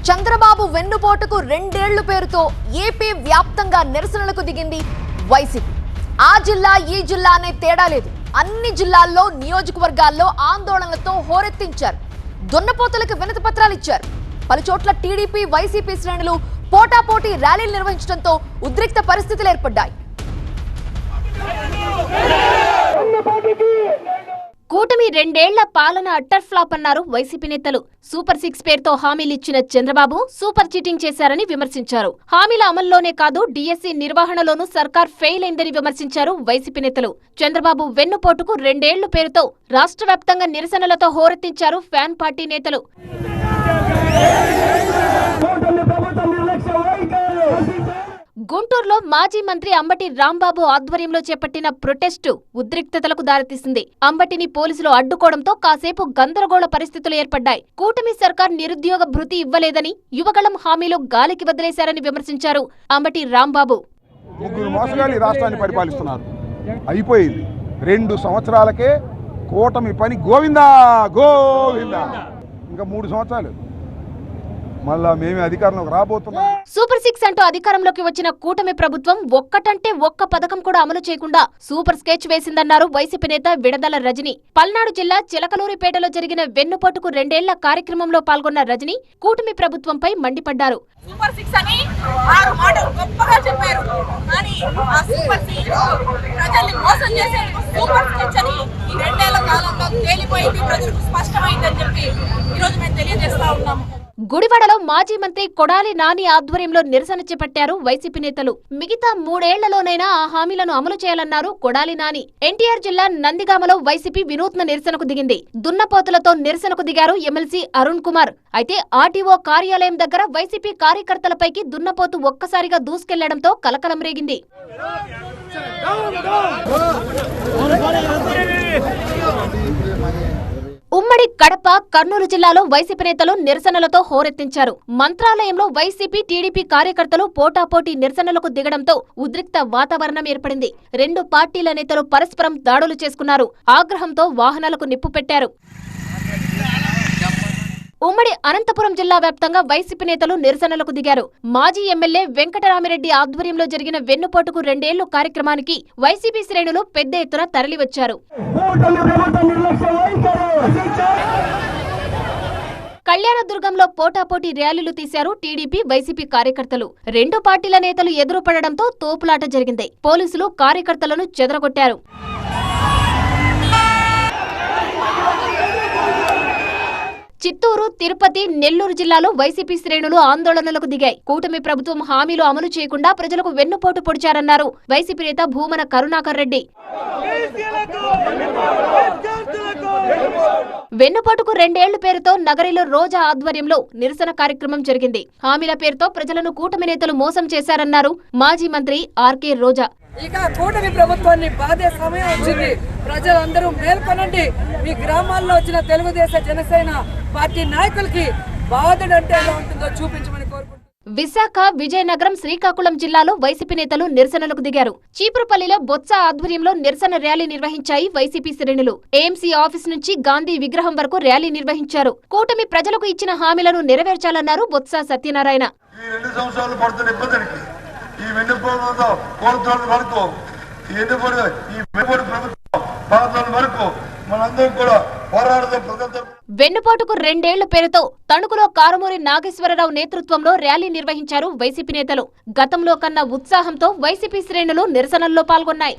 చంద్రబాబు వెన్నుపోటుకు రెండేళ్ల పేరుతో ఏపీ వ్యాప్తంగా నిరసనలకు దిగింది వైసీపీ. ఆ జిల్లా ఈ జిల్లా అనే తేడా లేదు. అన్ని జిల్లాల్లో నియోజకవర్గాల్లో ఆందోళనలతో హోరెత్తించారు. దున్నపోతులకు వినతి పత్రాలు ఇచ్చారు. పలుచోట్ల టీడీపీ వైసీపీ శ్రేణులు పోటాపోటీ ర్యాలీలు నిర్వహించడంతో ఉద్రిక్త పరిస్థితులు ఏర్పడ్డాయి. కూటమి రెండేళ్ల పాలన అట్టర్ ఫ్లాప్ అన్నారు వైసీపీ నేతలు. సూపర్ 6 పేరుతో హామీలిచ్చిన చంద్రబాబు సూపర్ చీటింగ్ చేశారని విమర్శించారు. హామీల అమల్లోనే కాదు డిఎస్సీ నిర్వహణలోనూ సర్కార్ ఫెయిల్ అయిందని విమర్శించారు వైసీపీ నేతలు. చంద్రబాబు వెన్నుపోటుకు రెండేళ్ల పేరుతో రాష్ట్ర వ్యాప్తంగా నిరసనలతో హోరెత్తించారు ఫ్యాన్ పార్టీ నేతలు. గుంటూరులో మాజీ మంత్రి అంబటి రాంబాబు ఆధ్వర్యంలో చేపట్టిన ప్రొటెస్టు ఉద్రిక్తతలకు దారితీసింది. అంబటిని పోలీసులు అడ్డుకోవడంతో కాసేపు గందరగోళ పరిస్థితులు ఏర్పడ్డాయి. కూటమి సర్కార్ నిరుద్యోగ భృతి ఇవ్వలేదని, యువగళం హామీలు గాలికి వదిలేశారని విమర్శించారు అంబటి రాంబాబు. ముగ్గురు మోసగాళ్ళు రాష్ట్రాన్ని పరిపాలిస్తున్నారు. అయిపోయింది. 2 సంవత్సరాలకే కూటమి పని గోవిందా గోవిందా. ఇంకా 3 సంవత్సరాలు మళ్ళా మేమే అధికారంలోకి రాబోతున్నాం. సూపర్ 6 అంటూ అధికారంలోకి వచ్చిన కూటమి ప్రభుత్వం ఒక్కటంటే ఒక్క పథకం కూడా అమలు చేయకుండా సూపర్ స్కెచ్ వేసిందన్నారు వైసీపీ నేత విడదల రజని. పల్నాడు జిల్లా చిలకలూరిపేటలో జరిగిన వెన్నుపోటుకు రెండేళ్ల కార్యక్రమంలో పాల్గొన్న రజని కూటమి ప్రభుత్వంపై మండిపడ్డారు. సూపర్ 6 అని 6 మాటలు గొప్పగా చెప్పారు. కానీ ఆ సూపర్ 6 ప్రజల్ని మోసం చేసేందుకు సూపర్ స్కెచ్ అని ఈ 2 ఏళ్ల కాలంలో తేలిపోయింది, ప్రజలకు స్పష్టమైందని చెప్పి ఈరోజు మేము తెలియజేస్తా ఉన్నాము. గుడివాడలో మాజీ మంత్రి కొడాలి నాని ఆధ్వర్యంలో నిరసన చేపట్టారు వైసీపీ నేతలు. మిగతా 3 ఏళ్లలోనైనా ఆ హామీలను అమలు చేయాలన్నారు కొడాలి నాని. ఎన్టీఆర్ జిల్లా నందిగామలో వైసీపీ వినూత్న నిరసనకు దిగింది. దున్నపోతులతో నిరసనకు దిగారు ఎమ్మెల్సీ అరుణ్ కుమార్. అయితే ఆర్టీఓ కార్యాలయం దగ్గర వైసీపీ కార్యకర్తలపైకి దున్నపోతు ఒక్కసారిగా దూసుకెళ్లడంతో కలకలం రేగింది. ఉమ్మడి కడప, కర్నూలు జిల్లాలో వైసీపీ నేతలు నిరసనలతో హోరెత్తించారు. మంత్రాలయంలో వైసీపీ, టీడీపీ కార్యకర్తలు పోటాపోటీ నిరసనలకు దిగడంతో ఉద్రిక్త వాతావరణం ఏర్పడింది. 2 పార్టీల నేతలు పరస్పరం దాడులు చేసుకున్నారు. ఆగ్రహంతో వాహనాలకు నిప్పు పెట్టారు. ఉమ్మడి అనంతపురం జిల్లా వ్యాప్తంగా వైసీపీ నేతలు నిరసనలకు దిగారు. మాజీ ఎమ్మెల్యే వెంకటరామిరెడ్డి ఆధ్వర్యంలో జరిగిన వెన్నుపోటుకు 2 ఏళ్లు కార్యక్రమానికి వైసీపీ శ్రేణులు పెద్ద ఎత్తున తరలివచ్చారు. కళ్యాణదుర్గంలో పోటాపోటీ ర్యాలీలు తీశారు టీడీపీ, వైసీపీ కార్యకర్తలు. 2 పార్టీల నేతలు ఎదురుపడడంతో తోపులాట జరిగింది. పోలీసులు కార్యకర్తలను చెదరగొట్టారు. చిత్తూరు, తిరుపతి, నెల్లూరు జిల్లాలో వైసీపీ శ్రేణులు ఆందోళనలకు దిగాయి. కూటమి ప్రభుత్వం హామీలు అమలు చేయకుండా ప్రజలకు వెన్నుపోటు పొడిచారన్నారు వైసీపీ నేత భూమన కరుణాకర్ రెడ్డి. వెన్నుపోటుకు 2 ఏళ్ల పేరుతో నగరిలో రోజా ఆధ్వర్యంలో నిరసన కార్యక్రమం జరిగింది. హామీల పేరుతో ప్రజలను కూటమి నేతలు మోసం చేశారన్నారు మాజీ మంత్రి ఆర్కే రోజా. ఇక కూటమి ప్రభుత్వాన్ని బాధే సమయం వచ్చింది. ప్రజలందరూ మేల్కొనండి. మీ గ్రామాల్లో వచ్చిన తెలుగుదేశం, జనసేన పార్టీ నాయకులకి బాధడంటే ఎలా ఉంటుందో చూపించమని కోరుకుంటున్నాను. విశాఖ, విజయనగరం, శ్రీకాకుళం జిల్లాలో వైసీపీ నేతలు నిరసనలకు దిగారు. చీపురుపల్లిలో బొత్స ఆధ్వర్యంలో నిరసన ర్యాలీ నిర్వహించాయి వైసీపీ శ్రేణులు. ఏఎంసీ ఆఫీస్ నుంచి గాంధీ విగ్రహం వరకు ర్యాలీ నిర్వహించారు. కూటమి ప్రజలకు ఇచ్చిన హామీలను నెరవేర్చాలన్నారు బొత్స సత్యనారాయణ. వెన్నుపోటుకు 2 ఏళ్ల పేరుతో తణుకులో కారుమూరి నాగేశ్వరరావు నేతృత్వంలో ర్యాలీ నిర్వహించారు వైసీపీ నేతలు. గతంలో కన్నా ఉత్సాహంతో వైసీపీ శ్రేణులు నిరసనల్లో పాల్గొన్నాయి.